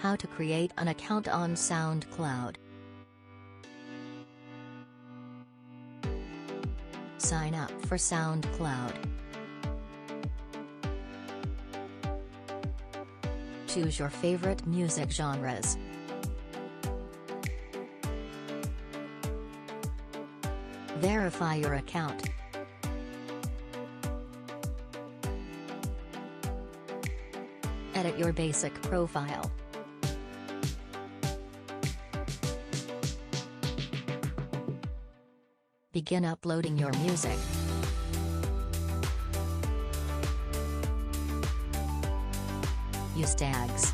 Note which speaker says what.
Speaker 1: How to create an account on SoundCloud. Sign up for SoundCloud. Choose your favorite music genres. Verify your account. Edit your basic profile. Begin uploading your music. Use tags.